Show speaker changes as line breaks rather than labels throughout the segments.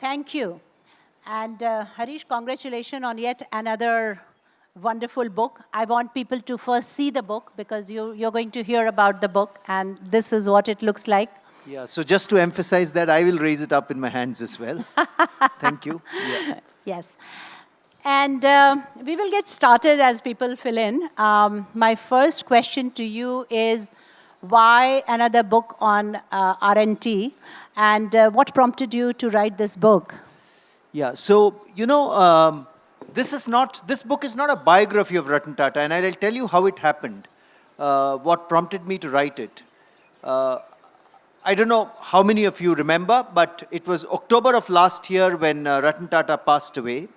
Thank you. And Harish, congratulations on yet another wonderful book. I want people to first see the book because you're going to hear about the book, and this is what it looks like.
Yeah, so just to emphasize that, I will raise it up in my hands as well. Thank you. Yeah.
Yes. And we will get started as people fill in. My first question to you is, why another book on R&T? And what prompted you to write this book?
Yeah, so, this book is not a biography of Ratan Tata, and I'll tell you how it happened, what prompted me to write it. I don't know how many of you remember, but it was October of last year when Ratan Tata passed away.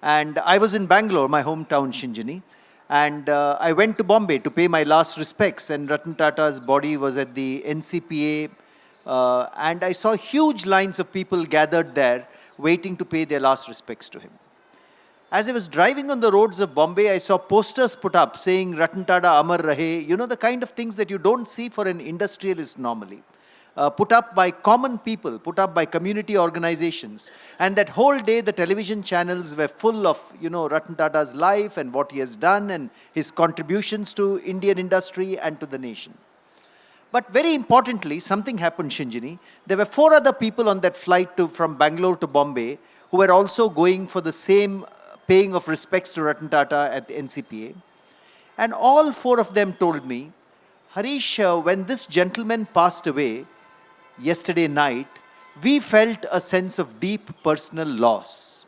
And I was in Bangalore, my hometown, Shinjini. And I went to Bombay to pay my last respects. And Ratan Tata's body was at the NCPA. And I saw huge lines of people gathered there waiting to pay their last respects to him. As I was driving on the roads of Bombay, I saw posters put up saying Ratan Tata Amar Rahe, the kind of things that you don't see for an industrialist normally. Put up by common people, put up by community organizations. And that whole day, the television channels were full of, Ratan Tata's life and what he has done and his contributions to Indian industry and to the nation. But very importantly, something happened, Shinjini. There were 4 other people on that flight from Bangalore to Bombay who were also going for the same paying of respects to Ratan Tata at the NCPA. And all 4 of them told me, Harish, when this gentleman passed away, yesterday night, we felt a sense of deep personal loss.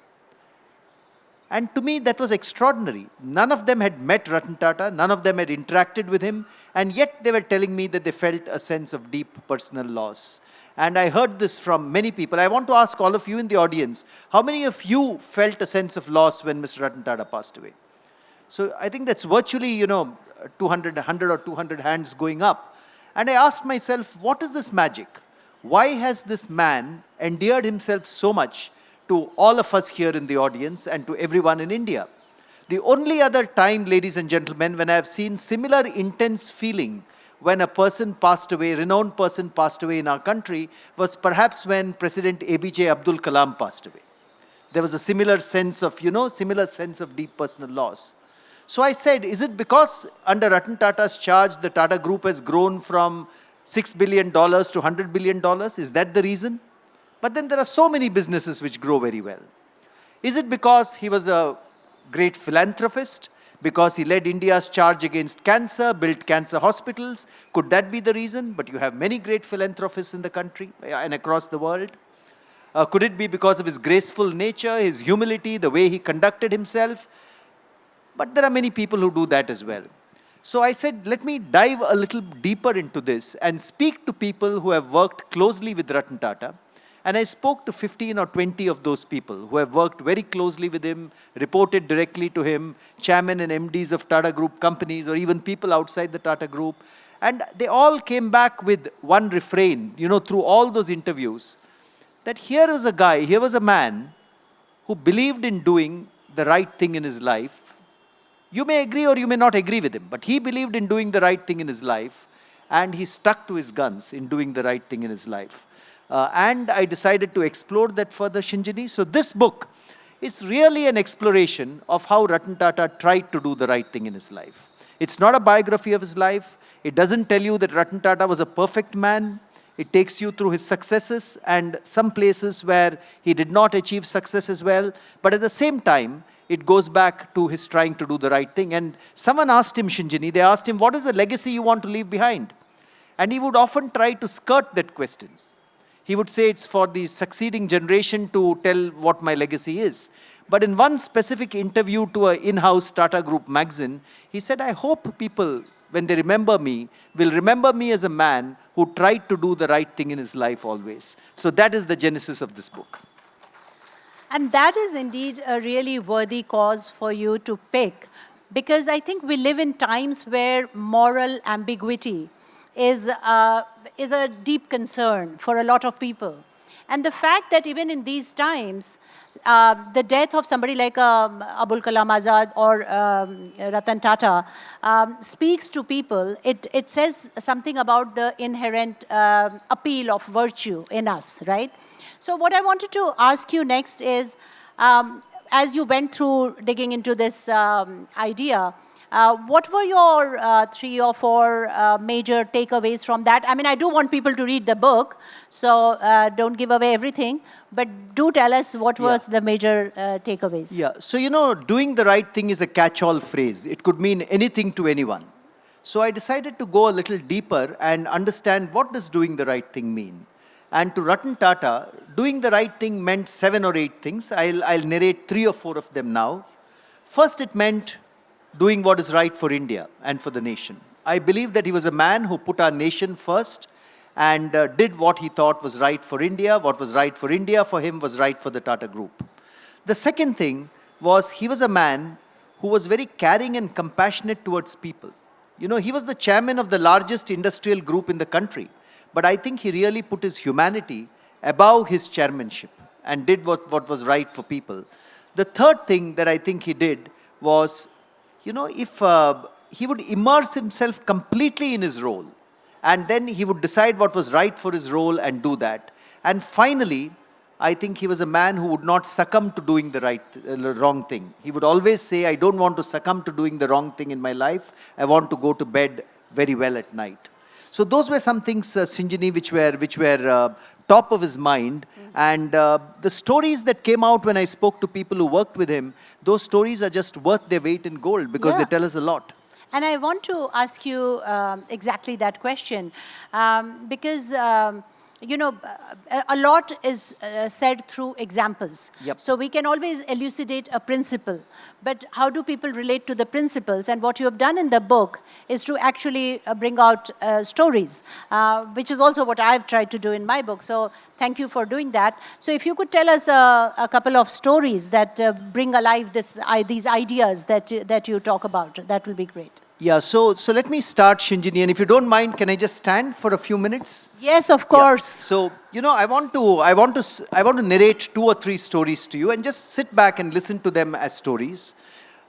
And to me, that was extraordinary. None of them had met Ratan Tata, none of them had interacted with him, and yet they were telling me that they felt a sense of deep personal loss. And I heard this from many people. I want to ask all of you in the audience, how many of you felt a sense of loss when Mr. Ratan Tata passed away? So I think that's virtually, 100 or 200 hands going up. And I asked myself, what is this magic? Why has this man endeared himself so much to all of us here in the audience and to everyone in India? The only other time, ladies and gentlemen, when I have seen similar intense feeling when a person passed away, renowned person passed away in our country, was perhaps when President ABJ Abdul Kalam passed away. There was a similar sense of, deep personal loss. So I said, is it because under Ratan Tata's charge, the Tata Group has grown from $6 billion to $100 billion? Is that the reason? But then there are so many businesses which grow very well. Is it because he was a great philanthropist? Because he led India's charge against cancer, built cancer hospitals? Could that be the reason? But you have many great philanthropists in the country and across the world. Could it be because of his graceful nature, his humility, the way he conducted himself? But there are many people who do that as well. So I said, let me dive a little deeper into this and speak to people who have worked closely with Ratan Tata. And I spoke to 15 or 20 of those people who have worked very closely with him, reported directly to him, chairmen and MDs of Tata Group companies, or even people outside the Tata Group. And they all came back with one refrain, through all those interviews, that here was a guy, here was a man who believed in doing the right thing in his life. You may agree or you may not agree with him, but he believed in doing the right thing in his life, and he stuck to his guns in doing the right thing in his life. And I decided to explore that further, Shinjini. So this book is really an exploration of how Ratan Tata tried to do the right thing in his life. It's not a biography of his life. It doesn't tell you that Ratan Tata was a perfect man. It takes you through his successes and some places where he did not achieve success as well. But at the same time, it goes back to his trying to do the right thing. And someone asked him, Shinjini, they asked him, what is the legacy you want to leave behind? And he would often try to skirt that question. He would say it's for the succeeding generation to tell what my legacy is. But in one specific interview to an in-house Tata Group magazine, he said, I hope people, when they remember me, will remember me as a man who tried to do the right thing in his life always. So that is the genesis of this book.
And that is indeed a really worthy cause for you to pick, because I think we live in times where moral ambiguity is a deep concern for a lot of people. And the fact that even in these times, the death of somebody like Abul Kalam Azad or Ratan Tata speaks to people. It says something about the inherent appeal of virtue in us, right? So what I wanted to ask you next is, as you went through digging into this idea, what were your 3 or 4 major takeaways from that? I mean, I do want people to read the book, so don't give away everything, but do tell us what was the major takeaways.
Yeah, so doing the right thing is a catch-all phrase. It could mean anything to anyone. So I decided to go a little deeper and understand what does doing the right thing mean. And to Ratan Tata, doing the right thing meant 7 or 8 things. I'll narrate 3 or 4 of them now. First, it meant doing what is right for India and for the nation. I believe that he was a man who put our nation first and did what he thought was right for India. What was right for India for him was right for the Tata Group. The second thing was he was a man who was very caring and compassionate towards people. He was the chairman of the largest industrial group in the country. But I think he really put his humanity above his chairmanship and did what was right for people. The third thing that I think he did was, if he would immerse himself completely in his role, and then he would decide what was right for his role and do that. And finally, I think he was a man who would not succumb to doing the wrong thing. He would always say, I don't want to succumb to doing the wrong thing in my life. I want to go to bed very well at night. So those were some things, Shinjini, which were top of his mind. And the stories that came out when I spoke to people who worked with him, those stories are just worth their weight in gold because they tell us a lot.
And I want to ask you exactly that question because, a lot is said through examples.
Yep.
So we can always elucidate a principle. But how do people relate to the principles? And what you have done in the book is to actually bring out stories, which is also what I've tried to do in my book. So thank you for doing that. So if you could tell us a couple of stories that bring alive these ideas that you talk about, that will be great.
Yeah, so let me start, Shinjini, and if you don't mind, can I just stand for a few minutes?
Yes, of course.
Yeah. So, I want to narrate 2 or 3 stories to you and just sit back and listen to them as stories.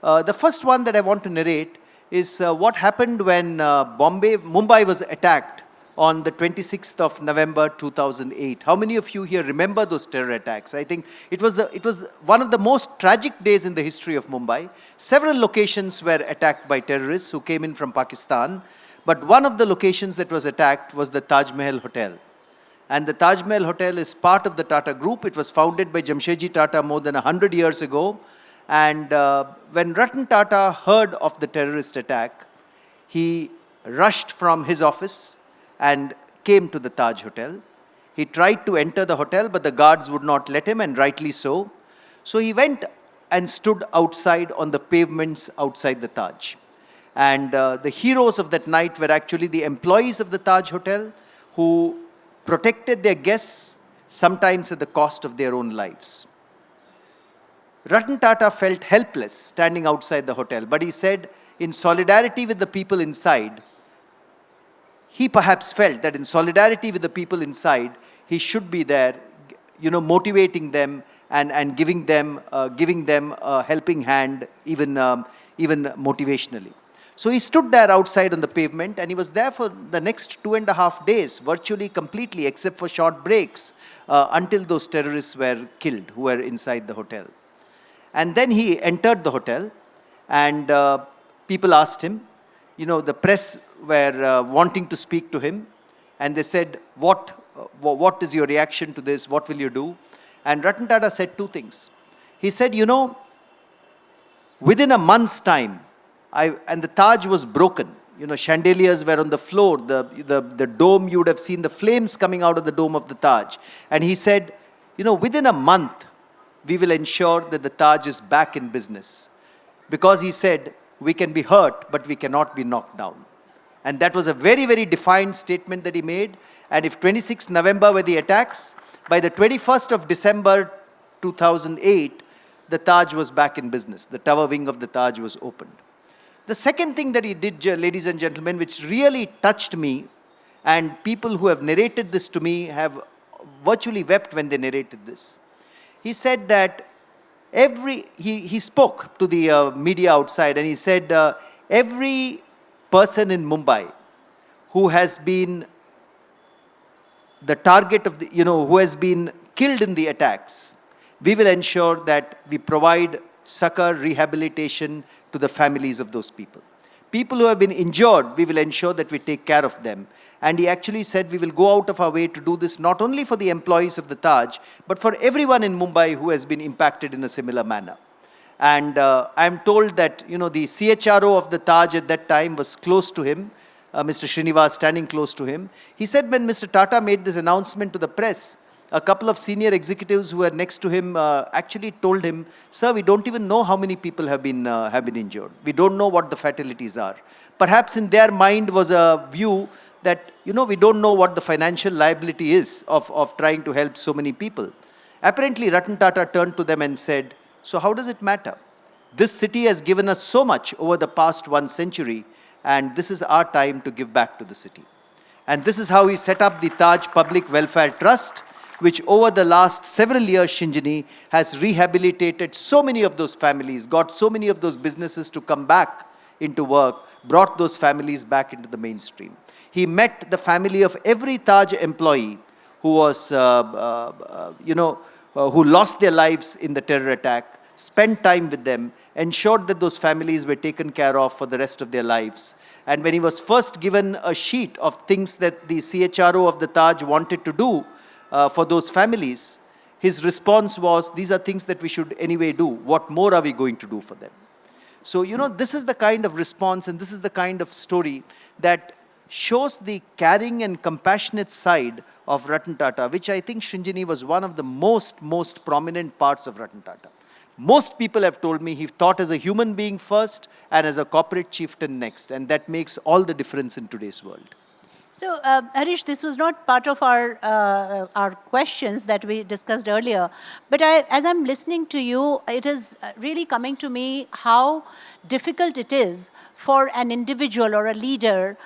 The first one that I want to narrate is what happened when Mumbai was attacked on the 26th of November 2008. How many of you here remember those terror attacks? I think it was one of the most tragic days in the history of Mumbai. Several locations were attacked by terrorists who came in from Pakistan, but one of the locations that was attacked was the Taj Mahal Hotel. And the Taj Mahal Hotel is part of the Tata Group. It was founded by Jamshedji Tata more than 100 years ago. And when Ratan Tata heard of the terrorist attack, he rushed from his office and came to the Taj Hotel. He tried to enter the hotel, but the guards would not let him, and rightly so. So he went and stood outside on the pavements outside the Taj. And the heroes of that night were actually the employees of the Taj Hotel who protected their guests, sometimes at the cost of their own lives. Ratan Tata felt helpless standing outside the hotel, but he said, in solidarity with the people inside, he perhaps felt that in solidarity with the people inside, he should be there, motivating them and giving them a helping hand, even motivationally. So he stood there outside on the pavement, and he was there for the next 2.5 days, virtually completely, except for short breaks, until those terrorists were killed who were inside the hotel. And then he entered the hotel, and people asked him, the press were wanting to speak to him, and they said, what is your reaction to this? What will you do? And Ratan Tata said 2 things. He said, within a month's time, and the Taj was broken. Chandeliers were on the floor. The dome, you would have seen the flames coming out of the dome of the Taj. And he said, within a month, we will ensure that the Taj is back in business. Because he said, we can be hurt, but we cannot be knocked down. And that was a very, very defined statement that he made. And if 26th November were the attacks, by the 21st of December 2008, the Taj was back in business. The tower wing of the Taj was opened. The second thing that he did, ladies and gentlemen, which really touched me, and people who have narrated this to me have virtually wept when they narrated this. He said that he spoke to the media outside, and he said every person in Mumbai who has been the target of the, who has been killed in the attacks, we will ensure that we provide succor, rehabilitation to the families of those people. People who have been injured, we will ensure that we take care of them. And he actually said we will go out of our way to do this not only for the employees of the Taj, but for everyone in Mumbai who has been impacted in a similar manner. And I'm told that, the CHRO of the Taj at that time was close to him, Mr. Srinivas, standing close to him. He said when Mr. Tata made this announcement to the press, a couple of senior executives who were next to him actually told him, "Sir, we don't even know how many people have been injured. We don't know what the fatalities are." Perhaps in their mind was a view that, we don't know what the financial liability is of trying to help so many people. Apparently, Ratan Tata turned to them and said, "So how does it matter? This city has given us so much over the past 1 century, and this is our time to give back to the city." And this is how he set up the Taj Public Welfare Trust, which over the last several years, Shinjini, has rehabilitated so many of those families, got so many of those businesses to come back into work, brought those families back into the mainstream. He met the family of every Taj employee who was, who lost their lives in the terror attack, spent time with them, ensured that those families were taken care of for the rest of their lives. And when he was first given a sheet of things that the CHRO of the Taj wanted to do for those families, his response was, "These are things that we should anyway do. What more are we going to do for them?" So, this is the kind of response and this is the kind of story that shows the caring and compassionate side of Ratan Tata, which I think Shinjini was one of the most prominent parts of Ratan Tata. Most people have told me he thought as a human being first and as a corporate chieftain next, and that makes all the difference in today's world.
So, Harish, this was not part of our questions that we discussed earlier, but as I'm listening to you, it is really coming to me how difficult it is for an individual or a leader,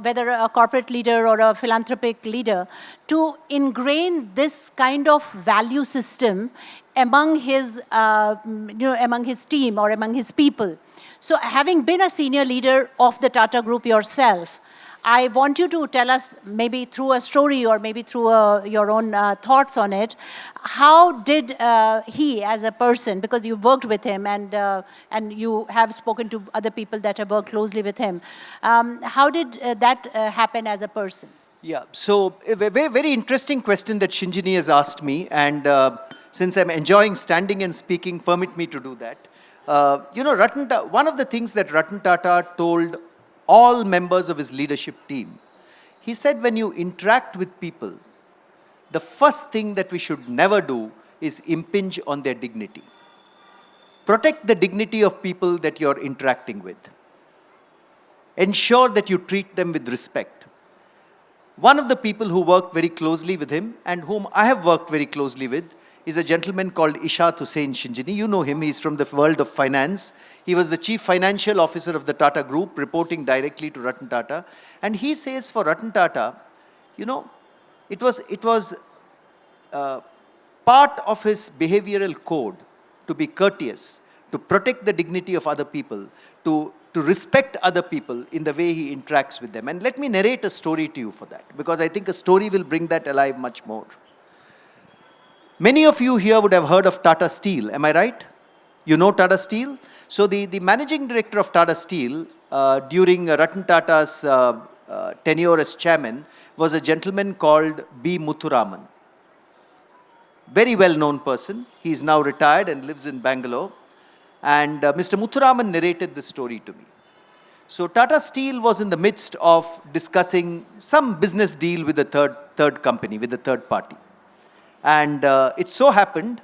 whether a corporate leader or a philanthropic leader, to ingrain this kind of value system among his, among his team or among his people. So, having been a senior leader of the Tata Group yourself, I want you to tell us, maybe through a story or maybe through your own thoughts on it, how did he as a person, because you worked with him and you have spoken to other people that have worked closely with him, how did that happen as a person?
Yeah, so a very interesting question that Shinjini has asked me, and since I'm enjoying standing and speaking, permit me to do that. One of the things that Ratan Tata told all members of his leadership team, he said, when you interact with people, the first thing that we should never do is impinge on their dignity. Protect the dignity of people that you're interacting with. Ensure that you treat them with respect. One of the people who worked very closely with him and whom I have worked very closely with is a gentleman called Ishat Hussain Shinjini. You know him, he's from the world of finance. He was the chief financial officer of the Tata Group, reporting directly to Ratan Tata. And he says for Ratan Tata, it was part of his behavioral code to be courteous, to protect the dignity of other people, to respect other people in the way he interacts with them. And let me narrate a story to you for that, because I think a story will bring that alive much more. Many of you here would have heard of Tata Steel, am I right? You know Tata Steel? So the managing director of Tata Steel during Ratan Tata's tenure as chairman was a gentleman called B. Muthuraman. Very well-known person. He is now retired and lives in Bangalore. And Mr. Muthuraman narrated this story to me. So Tata Steel was in the midst of discussing some business deal with a third company, with a third party. And it so happened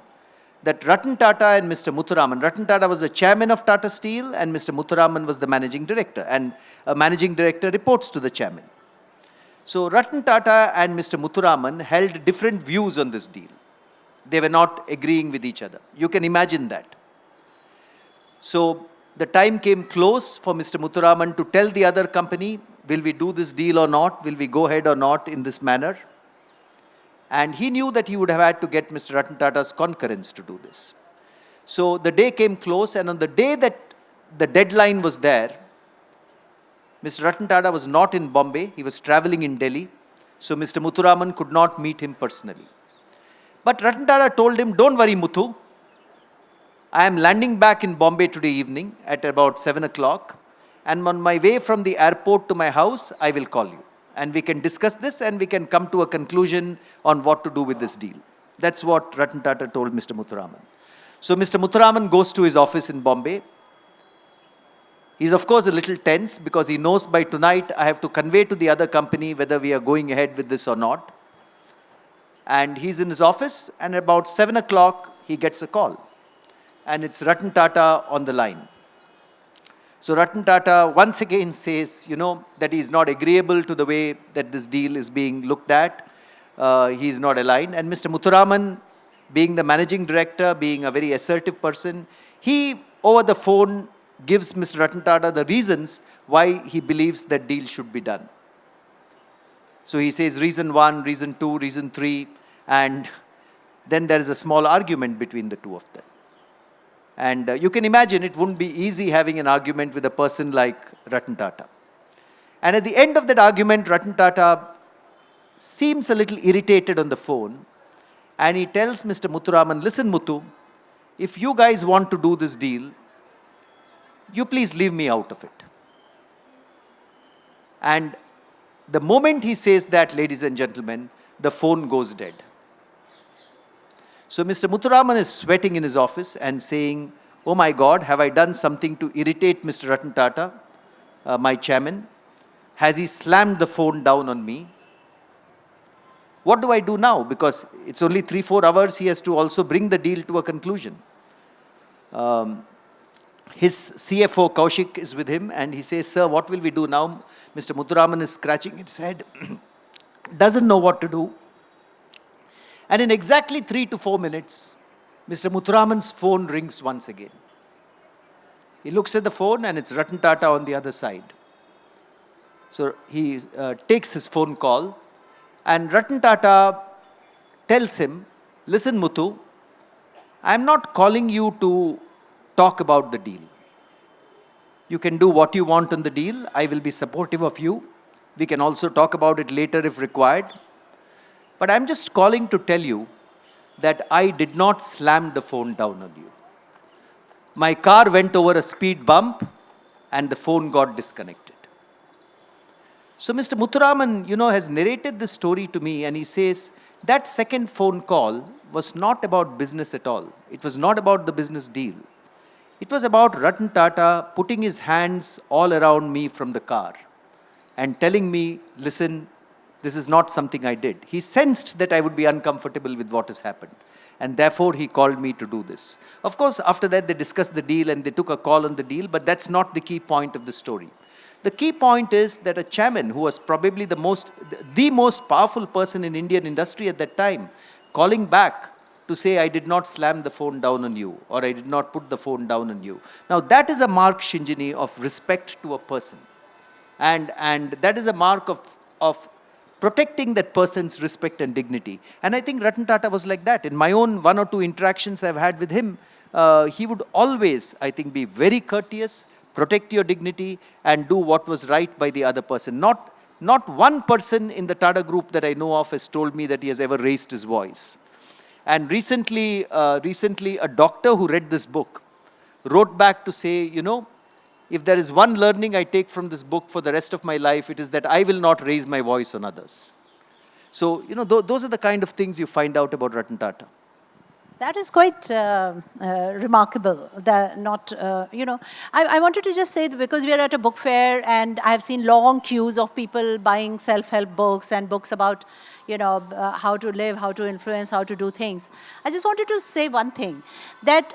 that Ratan Tata and Mr. Muthuraman, Ratan Tata was the chairman of Tata Steel and Mr. Muthuraman was the managing director. And a managing director reports to the chairman. So Ratan Tata and Mr. Muthuraman held different views on this deal. They were not agreeing with each other. You can imagine that. So the time came close for Mr. Muthuraman to tell the other company, will we do this deal or not? Will we go ahead or not in this manner? And he knew that he would have had to get Mr. Ratan Tata's concurrence to do this. So the day came close, and on the day that the deadline was there, Mr. Ratan Tata was not in Bombay, he was traveling in Delhi, so Mr. Muthuraman could not meet him personally. But Ratan Tata told him, don't worry Muthu, I am landing back in Bombay today evening at about 7 o'clock, and on my way from the airport to my house, I will call you. And we can discuss this and we can come to a conclusion on what to do with this deal. That's what Ratan Tata told Mr. Muthuraman. So Mr. Muthuraman goes to his office in Bombay. He's of course a little tense because he knows by tonight I have to convey to the other company whether we are going ahead with this or not. And he's in his office, and about 7 o'clock he gets a call. And it's Ratan Tata on the line. So Ratan Tata once again says, that he's not agreeable to the way that this deal is being looked at. He's not aligned. And Mr. Muthuraman, being the managing director, being a very assertive person, he, over the phone, gives Mr. Ratan Tata the reasons why he believes that deal should be done. So he says reason 1, reason 2, reason 3, and then there is a small argument between the two of them. And you can imagine it wouldn't be easy having an argument with a person like Ratan Tata. And at the end of that argument, Ratan Tata seems a little irritated on the phone, and he tells Mr. Muthuraman, listen Muthu, if you guys want to do this deal, you please leave me out of it. And the moment he says that, ladies and gentlemen, the phone goes dead. So Mr. Muthuraman is sweating in his office and saying, oh my God, have I done something to irritate Mr. Ratan Tata, my chairman? Has he slammed the phone down on me? What do I do now? Because it's only 3-4 hours, he has to also bring the deal to a conclusion. His CFO Kaushik is with him and he says, sir, what will we do now? Mr. Muthuraman is scratching his head, doesn't know what to do. And in exactly 3 to 4 minutes, Mr. Muthuraman's phone rings once again. He looks at the phone and it's Ratan Tata on the other side. So he takes his phone call and Ratan Tata tells him, listen Muthu, I'm not calling you to talk about the deal. You can do what you want on the deal. I will be supportive of you. We can also talk about it later if required. But I'm just calling to tell you that I did not slam the phone down on you. My car went over a speed bump and the phone got disconnected. So Mr. Muthuraman, has narrated this story to me and he says that second phone call was not about business at all. It was not about the business deal. It was about Ratan Tata putting his hands all around me from the car and telling me, listen, this is not something I did. He sensed that I would be uncomfortable with what has happened. And therefore, he called me to do this. Of course, after that, they discussed the deal and they took a call on the deal, but that's not the key point of the story. The key point is that a chairman who was probably the most powerful person in Indian industry at that time, calling back to say, I did not slam the phone down on you, or I did not put the phone down on you. Now, that is a mark, Shinjini, of respect to a person. And that is a mark of protecting that person's respect and dignity. And I think Ratan Tata was like that. In my own 1 or 2 interactions I've had with him, he would always, I think, be very courteous, protect your dignity, and do what was right by the other person. Not one person in the Tata group that I know of has told me that he has ever raised his voice. And recently, a doctor who read this book wrote back to say, if there is one learning I take from this book for the rest of my life, it is that I will not raise my voice on others. So, those are the kind of things you find out about Ratan Tata.
That is quite remarkable. I wanted to just say that because we are at a book fair and I have seen long queues of people buying self-help books and books about, how to live, how to influence, how to do things. I just wanted to say one thing, that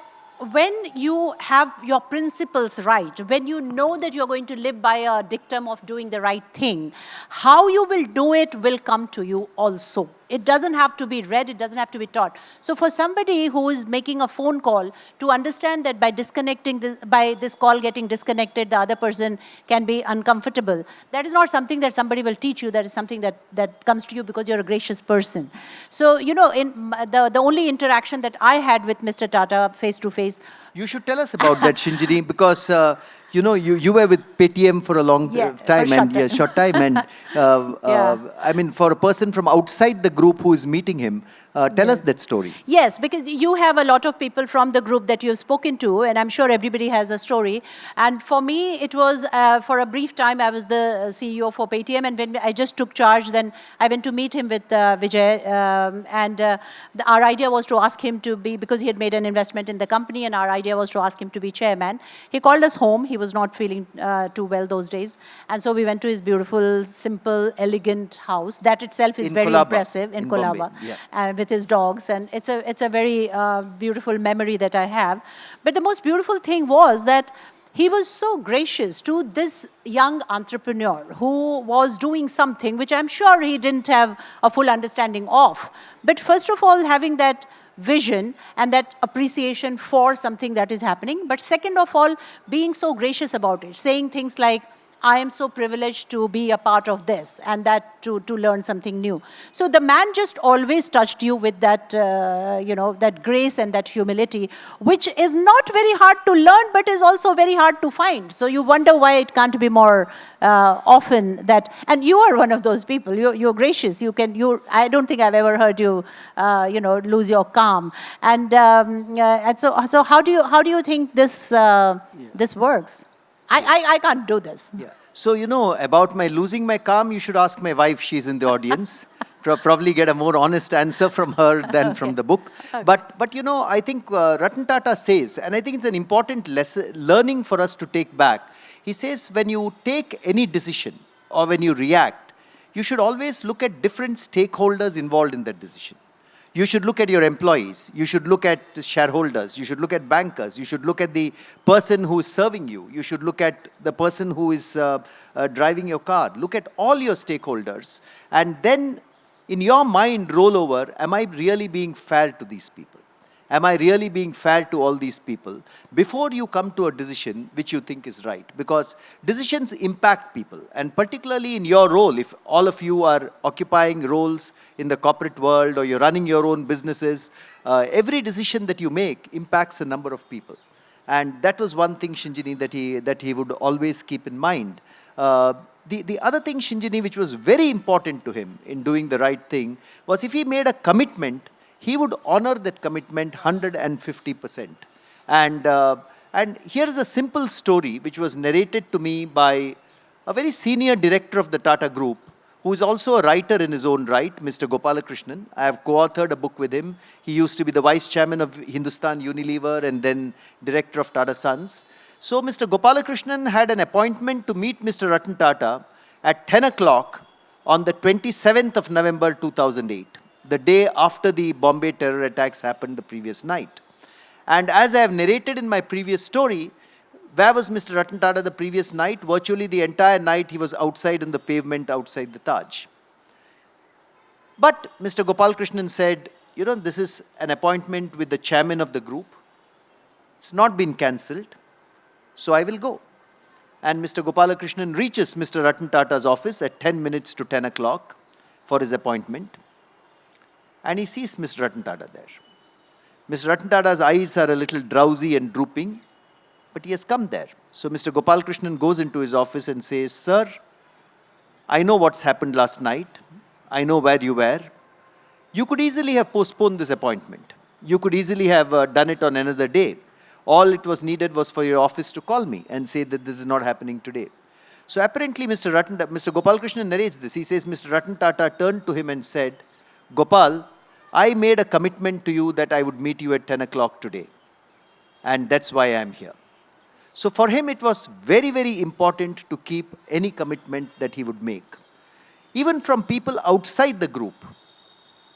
when you have your principles right, when you know that you're going to live by a dictum of doing the right thing, how you will do it will come to you also. It doesn't have to be read, it doesn't have to be taught. So for somebody who is making a phone call, to understand that by disconnecting, by this call getting disconnected, the other person can be uncomfortable, that is not something that somebody will teach you, that is something that comes to you because you're a gracious person. So, you know, the only interaction that I had with Mr. Tata face to face.
You should tell us about that, Shinjini, because you know, you were with Paytm for a long time,
for
and short time, and I mean, for a person from outside the group who is meeting him, tell us that story.
Yes, because you have a lot of people from the group that you've spoken to, and I'm sure everybody has a story. And for me, it was for a brief time, I was the CEO for Paytm, and when I just took charge, then I went to meet him with Vijay, our idea was to ask him to be, because he had made an investment in the company, and our idea was to ask him to be chairman. He called us home. He was not feeling too well those days. And so we went to his beautiful, simple, elegant house. That itself is very impressive in Colaba, with his dogs. And it's a very beautiful memory that I have. But the most beautiful thing was that he was so gracious to this young entrepreneur who was doing something which I'm sure he didn't have a full understanding of. But first of all, having that vision and that appreciation for something that is happening. But second of all, being so gracious about it, saying things like, I am so privileged to be a part of this, and that to learn something new. So the man just always touched you with that, you know, that grace and that humility, which is not very hard to learn, but is also very hard to find. So you wonder why it can't be more often that, and you are one of those people. You're gracious. I don't think I've ever heard you, you know, lose your calm. And so how do you think this this works? I can't do this.
Yeah. So, you know, about my losing my calm, you should ask my wife. She's in the audience. Probably get a more honest answer from her than from the book. Okay. But, you know, I think Ratan Tata says, and I think it's an important lesson, learning for us to take back. He says, when you take any decision or when you react, you should always look at different stakeholders involved in that decision. You should look at your employees. You should look at shareholders. You should look at bankers. You should look at the person who is serving you. You should look at the person who is driving your car. Look at all your stakeholders. And then in your mind, roll over, am I really being fair to these people? Am I really being fair to all these people? Before you come to a decision which you think is right. Because decisions impact people. And particularly in your role, if all of you are occupying roles in the corporate world or you're running your own businesses, every decision that you make impacts a number of people. And that was one thing, Shinjini, that he would always keep in mind. The other thing, Shinjini, which was very important to him in doing the right thing, was if he made a commitment, he would honor that commitment 150%. And here's a simple story which was narrated to me by a very senior director of the Tata Group, who is also a writer in his own right, Mr. Gopalakrishnan. I have co-authored a book with him. He used to be the vice chairman of Hindustan Unilever and then director of Tata Sons. So Mr. Gopalakrishnan had an appointment to meet Mr. Ratan Tata at 10 o'clock on the 27th of November 2008. The day after the Bombay terror attacks happened the previous night. And as I have narrated in my previous story, where was Mr. Ratan Tata the previous night? Virtually the entire night he was outside on the pavement outside the Taj. But Mr. Gopalakrishnan said, you know, this is an appointment with the chairman of the group. It's not been cancelled, so I will go. And Mr. Gopalakrishnan reaches Mr. Ratan Tata's office at 10 minutes to 10 o'clock for his appointment. And he sees Mr. Ratan Tata there. Mr. Ratan Tata's eyes are a little drowsy and drooping, but he has come there. So Mr. Gopalakrishnan goes into his office and says, Sir, I know what's happened last night. I know where you were. You could easily have postponed this appointment. You could easily have done it on another day. All it was needed was for your office to call me and say that this is not happening today. So apparently Mr. Gopalakrishnan narrates this. He says, Mr. Ratan Tata turned to him and said, Gopal, I made a commitment to you that I would meet you at 10 o'clock today. And that's why I am here. So for him, it was very, very important to keep any commitment that he would make. Even from people outside the group,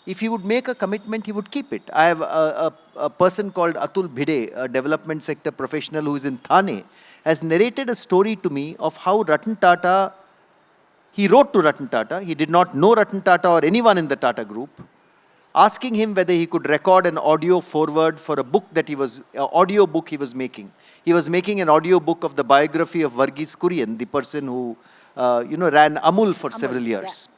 if he would make a commitment, he would keep it. I have a person called Atul Bhide, a development sector professional who is in Thane, has narrated a story to me of how Ratan Tata, he wrote to Ratan Tata. He did not know Ratan Tata or anyone in the Tata group, asking him whether he could record an audio forward for a book that audio book he was making. He was making an audio book of the biography of Varghese Kurian, the person who, ran Amul for several years. Yeah.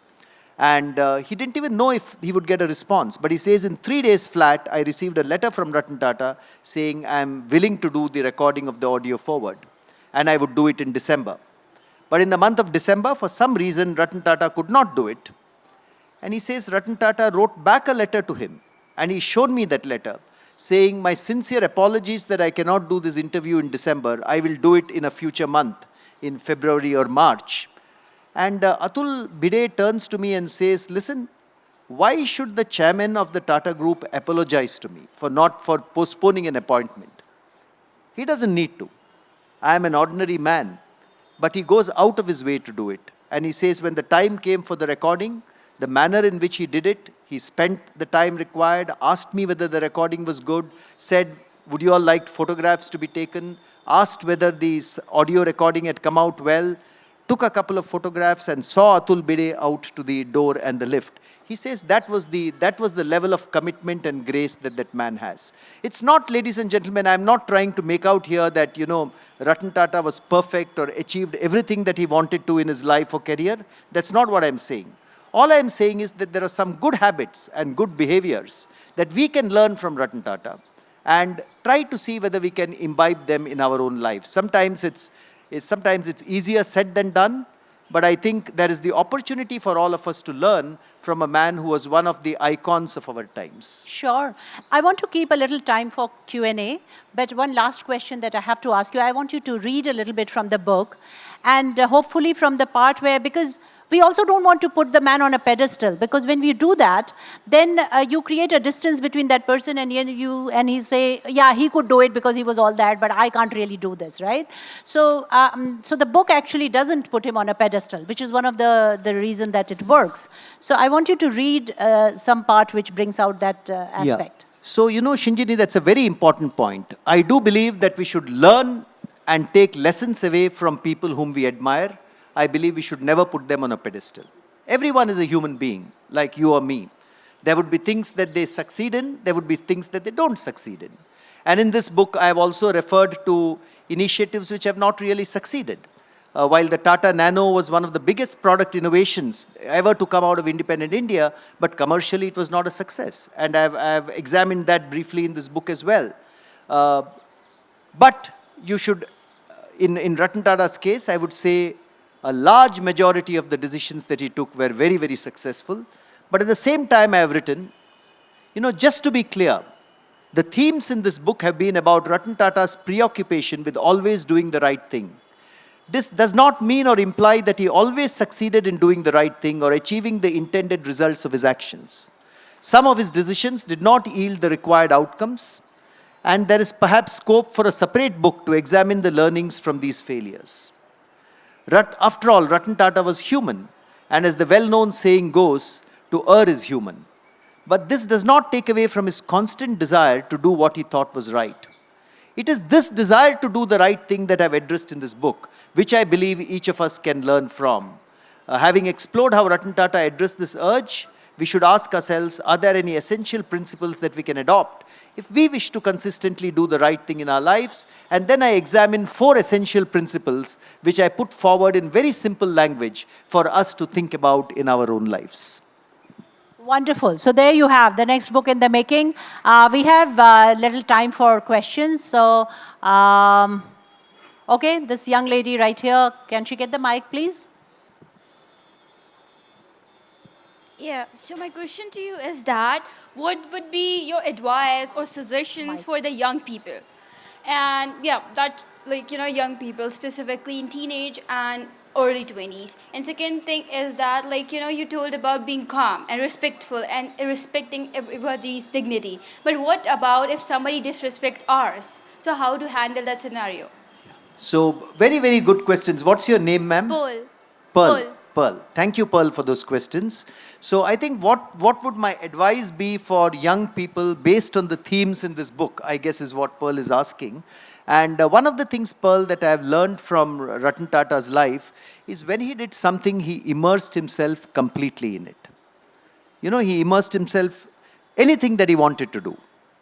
And he didn't even know if he would get a response. But he says, in 3 days flat, I received a letter from Ratan Tata saying I'm willing to do the recording of the audio forward. And I would do it in December. But in the month of December, for some reason, Ratan Tata could not do it. And he says Ratan Tata wrote back a letter to him. And he showed me that letter, saying, my sincere apologies that I cannot do this interview in December. I will do it in a future month, in February or March. And Atul Bide turns to me and says, listen, why should the chairman of the Tata Group apologize to me for postponing an appointment? He doesn't need to. I am an ordinary man. But he goes out of his way to do it. And he says when the time came for the recording, the manner in which he did it, he spent the time required, asked me whether the recording was good, said, would you all like photographs to be taken, asked whether the audio recording had come out well, took a couple of photographs and saw Atul Bide out to the door and the lift. He says that was the level of commitment and grace that man has. It's not, ladies and gentlemen, I'm not trying to make out here that, Ratan Tata was perfect or achieved everything that he wanted to in his life or career. That's not what I'm saying. All I'm saying is that there are some good habits and good behaviors that we can learn from Ratan Tata and try to see whether we can imbibe them in our own lives. Sometimes it's easier said than done, but I think there is the opportunity for all of us to learn from a man who was one of the icons of our times.
Sure. I want to keep a little time for Q&A, but one last question that I have to ask you. I want you to read a little bit from the book, and hopefully from the part where, because we also don't want to put the man on a pedestal, because when we do that, then you create a distance between that person and you, and he say, yeah, he could do it because he was all that, but I can't really do this, right? So, so the book actually doesn't put him on a pedestal, which is one of the reason that it works. So I want you to read some part which brings out that aspect.
Yeah. So, Shinjini, that's a very important point. I do believe that we should learn and take lessons away from people whom we admire. I believe we should never put them on a pedestal. Everyone is a human being, like you or me. There would be things that they succeed in, there would be things that they don't succeed in. And in this book, I have also referred to initiatives which have not really succeeded. While the Tata Nano was one of the biggest product innovations ever to come out of independent India, but commercially it was not a success. And I have examined that briefly in this book as well. But you should, in Ratan Tata's case, I would say, a large majority of the decisions that he took were very, very successful. But at the same time, I have written, just to be clear, the themes in this book have been about Ratan Tata's preoccupation with always doing the right thing. This does not mean or imply that he always succeeded in doing the right thing or achieving the intended results of his actions. Some of his decisions did not yield the required outcomes, and there is perhaps scope for a separate book to examine the learnings from these failures. After all, Ratan Tata was human, and as the well-known saying goes, to err is human. But this does not take away from his constant desire to do what he thought was right. It is this desire to do the right thing that I've addressed in this book, which I believe each of us can learn from. Having explored how Ratan Tata addressed this urge, we should ask ourselves, are there any essential principles that we can adopt if we wish to consistently do the right thing in our lives? And then I examine 4 essential principles which I put forward in very simple language for us to think about in our own lives.
Wonderful. So there you have the next book in the making. We have little time for questions. So, okay, this young lady right here, can she get the mic, please?
Yeah, so my question to you is that what would be your advice or suggestions for the young people? And yeah, that young people specifically in teenage and early 20s. And second thing is that you told about being calm and respectful and respecting everybody's dignity. But what about if somebody disrespect ours? So how to handle that scenario?
So very, very good questions. What's your name, ma'am?
Pearl.
Pearl. Pearl. Thank you, Pearl, for those questions. So I think what would my advice be for young people based on the themes in this book, I guess is what Pearl is asking. And one of the things, Pearl, that I have learned from Ratan Tata's life is when he did something, he immersed himself completely in it. You know, he immersed himself anything that he wanted to do.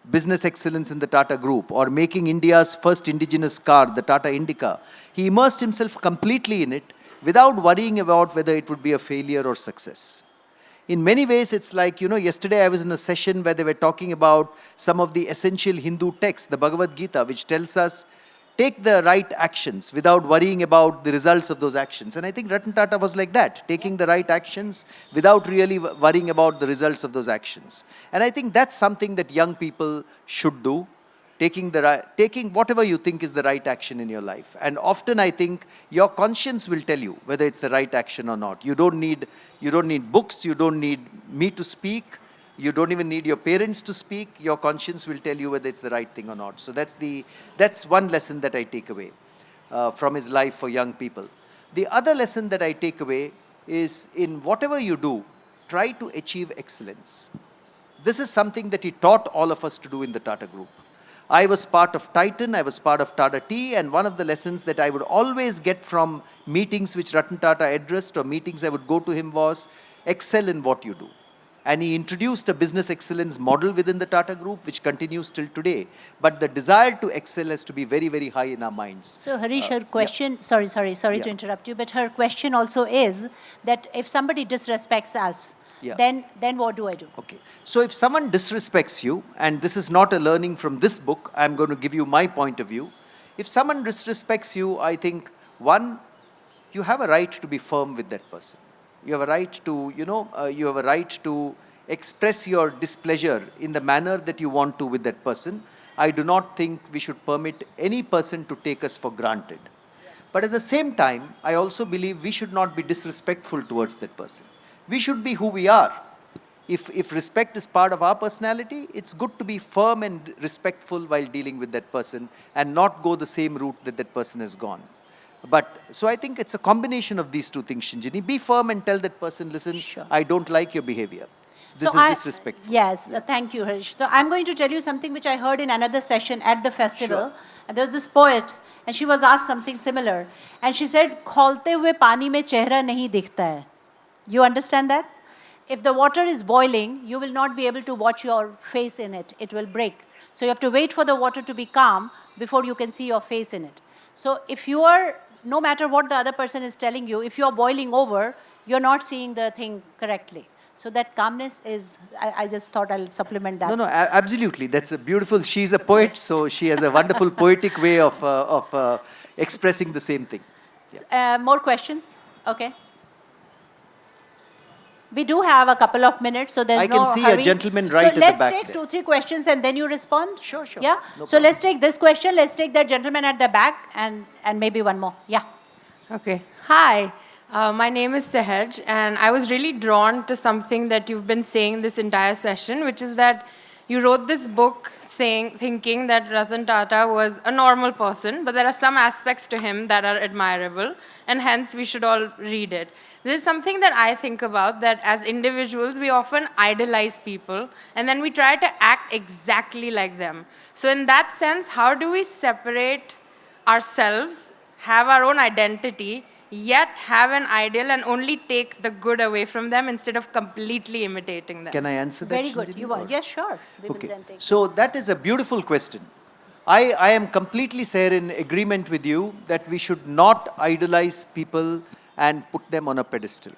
Business excellence in the Tata Group, or making India's first indigenous car, the Tata Indica. He immersed himself completely in it without worrying about whether it would be a failure or success. In many ways, it's like, you know, yesterday I was in a session where they were talking about some of the essential Hindu texts, the Bhagavad Gita, which tells us, take the right actions without worrying about the results of those actions. And I think Ratan Tata was like that, taking the right actions without really worrying about the results of those actions. And I think that's something that young people should do, taking whatever you think is the right action in your life. And often I think your conscience will tell you whether it's the right action or not. You don't need books, you don't need me to speak, you don't even need your parents to speak. Your conscience will tell you whether it's the right thing or not. So that's one lesson that I take away from his life for young people. The other lesson that I take away is, in whatever you do, try to achieve excellence. This is something that he taught all of us to do in the Tata Group. I was part of Titan, I was part of Tata Tea, and one of the lessons that I would always get from meetings which Ratan Tata addressed, or meetings I would go to him, was excel in what you do. And he introduced a business excellence model within the Tata Group, which continues till today. But the desire to excel has to be very, very high in our minds.
So Harish, her question, sorry to interrupt you, but her question also is that if somebody disrespects us, then what do I do?
Okay. So if someone disrespects you, and this is not a learning from this book, I'm going to give you my point of view. If someone disrespects you, I think, one, you have a right to be firm with that person. You have a right to, you have a right to express your displeasure in the manner that you want to with that person. I do not think we should permit any person to take us for granted. But at the same time, I also believe we should not be disrespectful towards that person. We should be who we are. If respect is part of our personality, it's good to be firm and respectful while dealing with that person and not go the same route that that person has gone. But, so I think it's a combination of these two things, Shinjini. Be firm and tell that person, listen, I don't like your behavior. This is disrespectful.
Yes, thank you, Harish. So I'm going to tell you something which I heard in another session at the festival. And there was this poet, and she was asked something similar. And she said, "Kholte hue pani mein chehra nahi dikhta hai." You understand that? If the water is boiling, you will not be able to watch your face in it. It will break. So you have to wait for the water to be calm before you can see your face in it. So if you are, no matter what the other person is telling you, if you're boiling over, you're not seeing the thing correctly. So that calmness is, I just thought I'll supplement that.
No, absolutely. That's a beautiful, she's a poet, so she has a wonderful poetic way of expressing the same thing.
Yeah. More questions? Okay. We do have a couple of minutes, so there's no hurry.
I can see a gentleman right at the back.
So let's take 2-3 questions and then you respond?
Sure.
Yeah? So let's take this question, let's take that gentleman at the back and maybe one more. Yeah.
Okay. Hi. My name is Sehaj, and I was really drawn to something that you've been saying this entire session, which is that you wrote this book thinking that Ratan Tata was a normal person, but there are some aspects to him that are admirable, and hence we should all read it. This is something that I think about, that as individuals, we often idolize people, and then we try to act exactly like them. So in that sense, how do we separate ourselves, have our own identity, yet have an ideal and only take the good away from them instead of completely imitating them?
Can I answer that?
Very good. You want? Yes, sure.
Okay. So that is a beautiful question. I am completely, sir, in agreement with you that we should not idolize people and put them on a pedestal.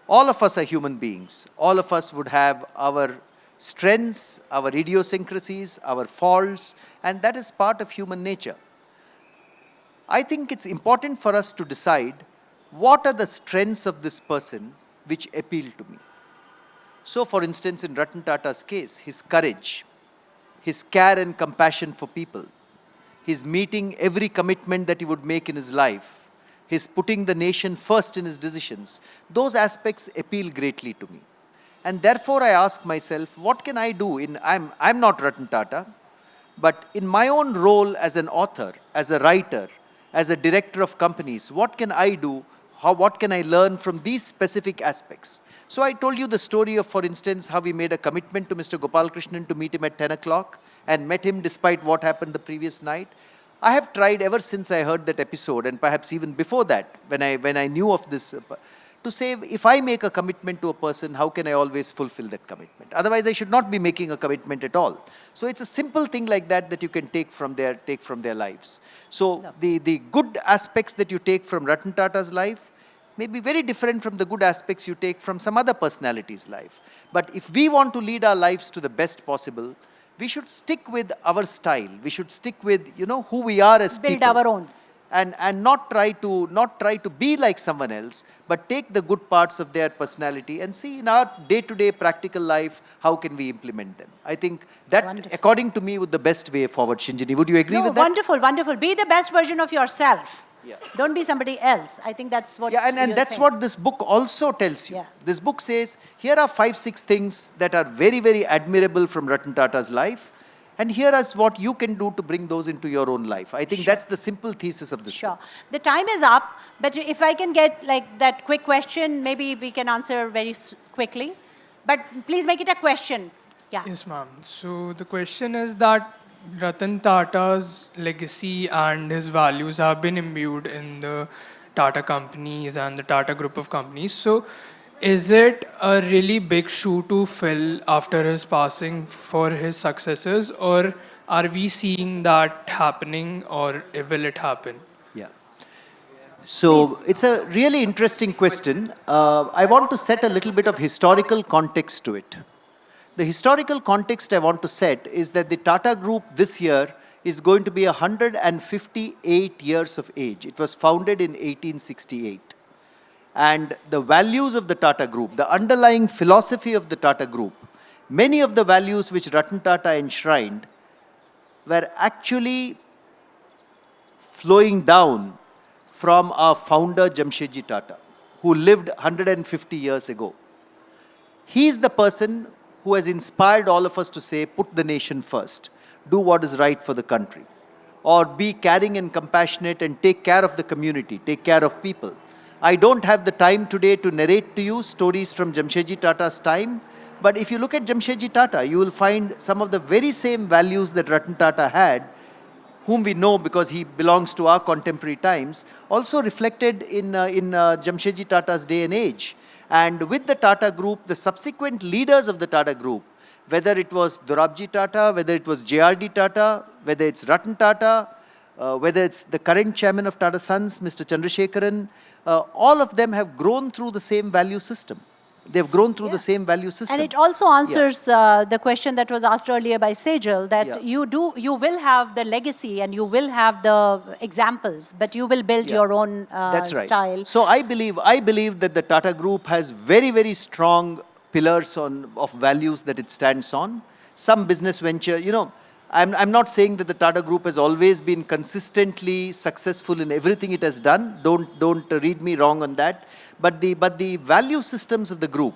All of us are human beings. All of us would have our strengths, our idiosyncrasies, our faults, and that is part of human nature. I think it's important for us to decide what are the strengths of this person which appeal to me. So, for instance, in Ratan Tata's case, his courage, his care and compassion for people, his meeting every commitment that he would make in his life, his putting the nation first in his decisions, those aspects appeal greatly to me. And therefore, I ask myself, what can I do? I'm not Ratan Tata, but in my own role as an author, as a writer, as a director of companies, what can I do? What can I learn from these specific aspects? So I told you the story of, for instance, how we made a commitment to Mr. Gopal Krishnan to meet him at 10 o'clock and met him despite what happened the previous night. I have tried ever since I heard that episode, and perhaps even before that, when I knew of this, to say, if I make a commitment to a person, how can I always fulfill that commitment? Otherwise, I should not be making a commitment at all. So it's a simple thing like that that you can take from their lives. So the good aspects that you take from Ratan Tata's life may be very different from the good aspects you take from some other personality's life. But if we want to lead our lives to the best possible, we should stick with our style. We should stick with, who we are as
Build
people.
our own.
And not try to be like someone else, but take the good parts of their personality and see in our day-to-day practical life, how can we implement them. I think that,
Wonderful.
according to me, would the best way forward. Shinjini, would you agree with that?
Wonderful, wonderful. Be the best version of yourself.
Yeah.
Don't be somebody else. I think that's what
Yeah, and
you're
that's
saying.
what this book also tells you.
Yeah.
This book says, here are 5-6 things that are very, very admirable from Ratan Tata's life. And here is what you can do to bring those into your own life. I think that's the simple thesis of this
Sure.
book.
The time is up, but if I can get like that quick question, maybe we can answer very quickly. But please make it a question. Yeah.
Yes, ma'am. So the question is that Ratan Tata's legacy and his values have been imbued in the Tata companies and the Tata group of companies. So is it a really big shoe to fill after his passing for his successors, or are we seeing that happening, or will it happen?
Yeah. So it's a really interesting question. I want to set a little bit of historical context to it. The historical context I want to set is that the Tata Group this year is going to be 158 years of age. It was founded in 1868. And the values of the Tata Group, the underlying philosophy of the Tata Group, many of the values which Ratan Tata enshrined were actually flowing down from our founder Jamshedji Tata, who lived 150 years ago. He is the person who has inspired all of us to say, put the nation first, do what is right for the country, or be caring and compassionate and take care of the community, take care of people. I don't have the time today to narrate to you stories from Jamshedji Tata's time, but if you look at Jamshedji Tata, you will find some of the very same values that Ratan Tata had, whom we know because he belongs to our contemporary times, also reflected in Jamshedji Tata's day and age. And with the Tata Group, the subsequent leaders of the Tata Group, whether it was Dorabji Tata, whether it was JRD Tata, whether it's Ratan Tata, whether it's the current chairman of Tata Sons, Mr. Chandrasekharan, all of them have grown through the same value system. They've grown through the same value system.
And it also answers the question that was asked earlier by Sejal, that you will have the legacy and you will have the examples, but you will build your own
That's right.
style.
So I believe that the Tata Group has very, very strong pillars of values that it stands on. Some business venture, I'm not saying that the Tata Group has always been consistently successful in everything it has done. Don't read me wrong on that. But the value systems of the group,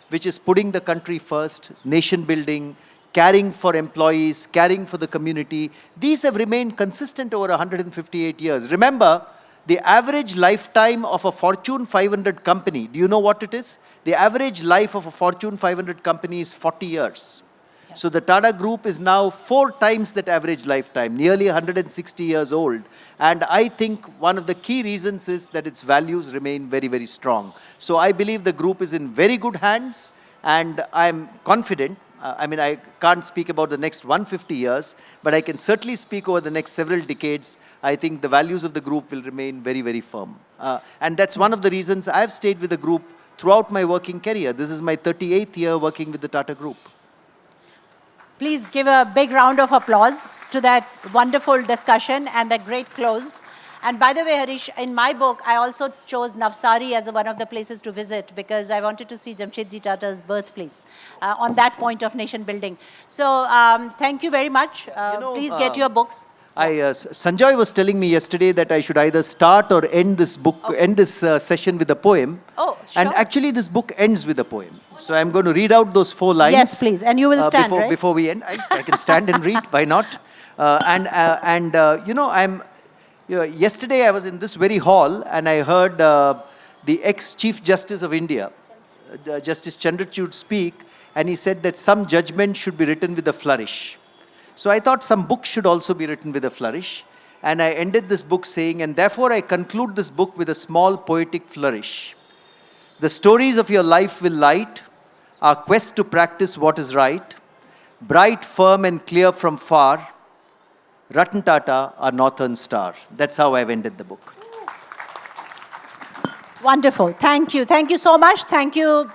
which is putting the country first, nation building, caring for employees, caring for the community, these have remained consistent over 158 years. Remember, the average lifetime of a Fortune 500 company, do you know what it is? The average life of a Fortune 500 company is 40 years. So the Tata Group is now 4 times that average lifetime, nearly 160 years old. And I think one of the key reasons is that its values remain very, very strong. So I believe the group is in very good hands, and I'm confident. I can't speak about the next 150 years, but I can certainly speak over the next several decades. I think the values of the group will remain very, very firm. And that's one of the reasons I've stayed with the group throughout my working career. This is my 38th year working with the Tata Group.
Please give a big round of applause to that wonderful discussion and a great close. And by the way, Harish, in my book, I also chose Navsari as one of the places to visit because I wanted to see Jamshedji Tata's birthplace on that point of nation building. So thank you very much. Please get your books.
Sanjoy was telling me yesterday that I should either start or end this book, end this session with a poem.
Oh, sure.
And actually, this book ends with a poem. So I'm going to read out those 4 lines.
Yes, please. And you will stand, right?
Before we end, I can stand and read. Why not? Yesterday I was in this very hall and I heard the ex-Chief Justice of India, Justice Chandrachud, speak, and he said that some judgment should be written with a flourish. So I thought some books should also be written with a flourish. And I ended this book saying, and therefore I conclude this book with a small poetic flourish. The stories of your life will light our quest to practice what is right, bright, firm, and clear from far. Ratan Tata, our northern star. That's how I've ended the book.
Wonderful. Thank you. Thank you so much. Thank you,